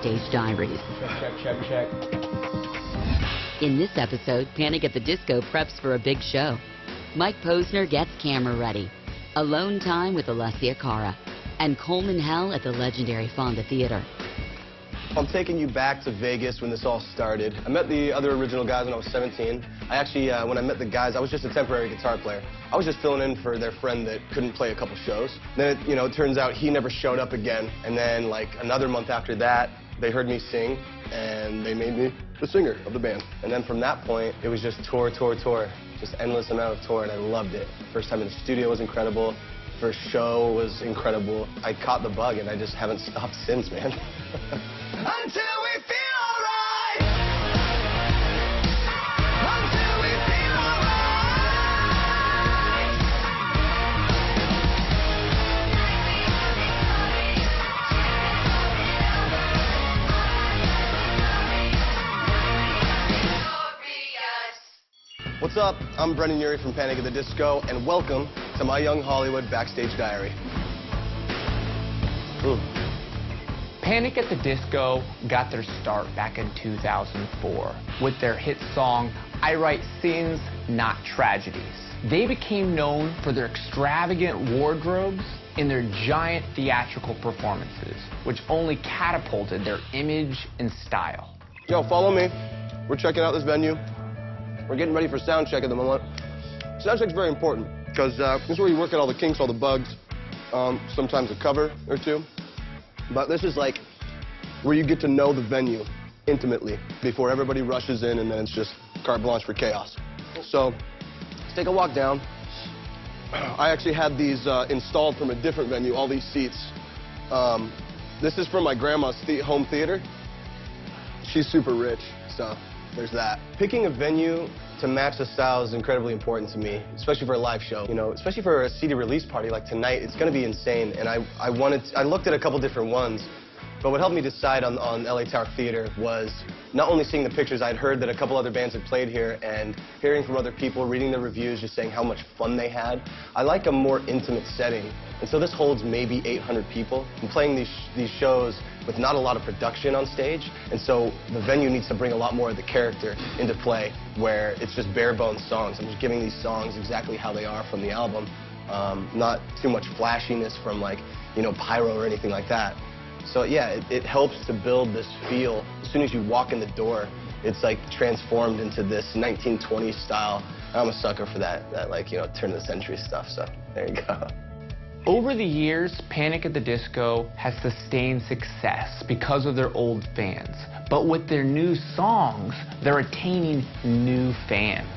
Backstage Diaries. Check. In this episode, Panic at the Disco preps for a big show. Mike Posner gets camera ready. Alone time with Alessia Cara. And Coleman Hell at the legendary Fonda Theater. I'm taking you back to Vegas when this all started. I met the other original guys when I was 17. I actually, when I met the guys, I was just a temporary guitar player. I was just filling in for their friend that couldn't play a couple shows. Then, it turns out he never showed up again. And then, like, another month after that, they heard me sing, and they made me the singer of the band. And then from that point, it was just tour. Just endless amount of tour, and I loved it. First time in the studio was incredible. First show was incredible. I caught the bug, and I just haven't stopped since, man. Until we feel alright. Until we feel alright. What's up? I'm Brendan Urie from Panic at the Disco, and welcome to my Young Hollywood Backstage Diary. Panic at the Disco got their start back in 2004 with their hit song, I Write Sins, Not Tragedies. They became known for their extravagant wardrobes and their giant theatrical performances, which only catapulted their image and style. Yo, follow me. We're checking out this venue. We're getting ready for sound check at the moment. Sound check's very important because this is where you work out all the kinks, all the bugs, sometimes a cover or two. But this is like where you get to know the venue intimately before everybody rushes in and then it's just carte blanche for chaos. So let's take a walk down. I actually had these installed from a different venue, all these seats. This is from my grandma's home theater. She's super rich, so there's that. Picking a venue to match the style is incredibly important to me, especially for a live show. Especially for a CD release party like tonight, it's gonna be insane. And I looked at a couple different ones, but what helped me decide on LA Tower Theater was not only seeing the pictures, I'd heard that a couple other bands had played here, and hearing from other people, reading the reviews, just saying how much fun they had. I like a more intimate setting, and so this holds maybe 800 people. I'm playing these shows with not a lot of production on stage, and so the venue needs to bring a lot more of the character into play, where it's just bare bones songs. I'm just giving these songs exactly how they are from the album, not too much flashiness from like, pyro or anything like that. So yeah, it helps to build this feel. As soon as you walk in the door, it's like transformed into this 1920s style. I'm a sucker for that turn of the century stuff, so there you go. Over the years, Panic at the Disco has sustained success because of their old fans. But with their new songs, they're attaining new fans.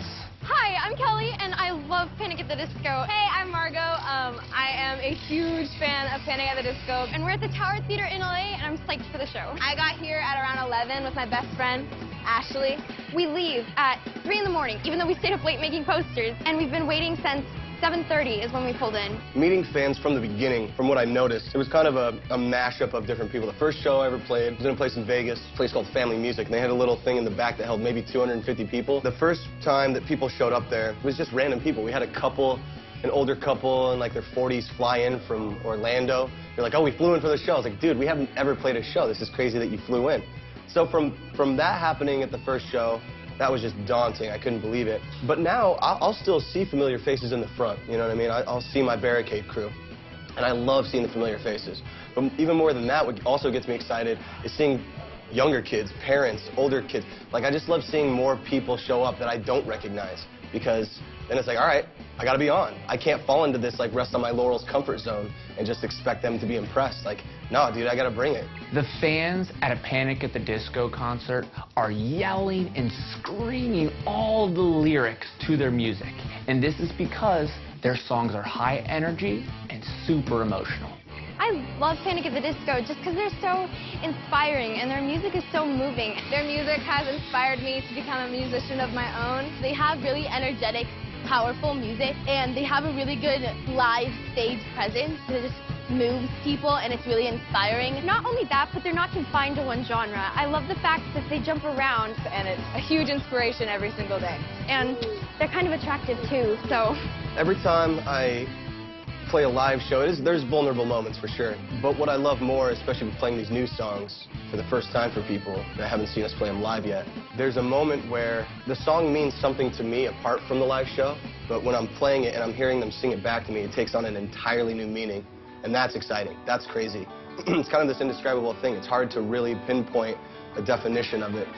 Hi, I'm Kelly, and I love Panic at the Disco. Hey, I'm Margot. I am a huge fan of Panic at the Disco, and we're at the Tower Theater in LA, and I'm psyched for the show. I got here at around 11 with my best friend, Ashley. We leave at 3 in the morning, even though we stayed up late making posters, and we've been waiting since 7:30 is when we pulled in. Meeting fans from the beginning, from what I noticed, it was kind of a mashup of different people. The first show I ever played was in a place in Vegas, a place called Family Music, and they had a little thing in the back that held maybe 250 people. The first time that people showed up there, it was just random people. We had a couple, an older couple in like their 40s fly in from Orlando. They're like, oh, we flew in for the show. I was like, dude, we haven't ever played a show. This is crazy that you flew in. So from that happening at the first show, that was just daunting. I couldn't believe it. But now, I'll still see familiar faces in the front, you know what I mean? I'll see my barricade crew, and I love seeing the familiar faces. But even more than that, what also gets me excited is seeing younger kids, parents, older kids. Like, I just love seeing more people show up that I don't recognize, because then it's like, all right, I gotta be on. I can't fall into this, like, rest on my laurels comfort zone and just expect them to be impressed. Like, no, dude, I gotta bring it. The fans at a Panic at the Disco concert are yelling and screaming all the lyrics to their music. And this is because their songs are high energy and super emotional. I love Panic at the Disco just because they're so inspiring and their music is so moving. Their music has inspired me to become a musician of my own. They have really energetic, powerful music, and they have a really good live stage presence that just moves people, and it's really inspiring. Not only that, but they're not confined to one genre. I love the fact that they jump around, and it's a huge inspiration every single day. And they're kind of attractive too, so. Every time I play a live show, there's vulnerable moments for sure. But what I love more, especially with playing these new songs for the first time for people that haven't seen us play them live yet, there's a moment where the song means something to me apart from the live show, but when I'm playing it and I'm hearing them sing it back to me, it takes on an entirely new meaning, and that's exciting. That's crazy. It's kind of this indescribable thing. It's hard to really pinpoint a definition of it.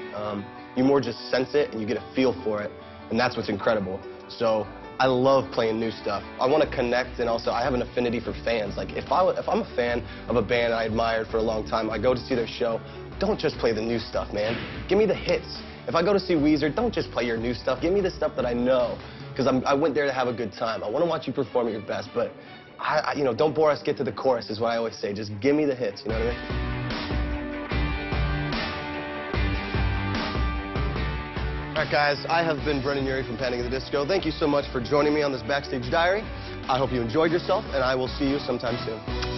You more just sense it and you get a feel for it, and that's what's incredible. So I love playing new stuff. I want to connect, and also I have an affinity for fans. Like if I'm a fan of a band I admired for a long time, I go to see their show, don't just play the new stuff, man. Give me the hits. If I go to see Weezer, don't just play your new stuff. Give me the stuff that I know, because I went there to have a good time. I want to watch you perform at your best, but you know, don't bore us, get to the chorus is what I always say. Just give me the hits, you know what I mean? All right, guys, I have been Brendan Urie from Panic at the Disco. Thank you so much for joining me on this Backstage Diary. I hope you enjoyed yourself, and I will see you sometime soon.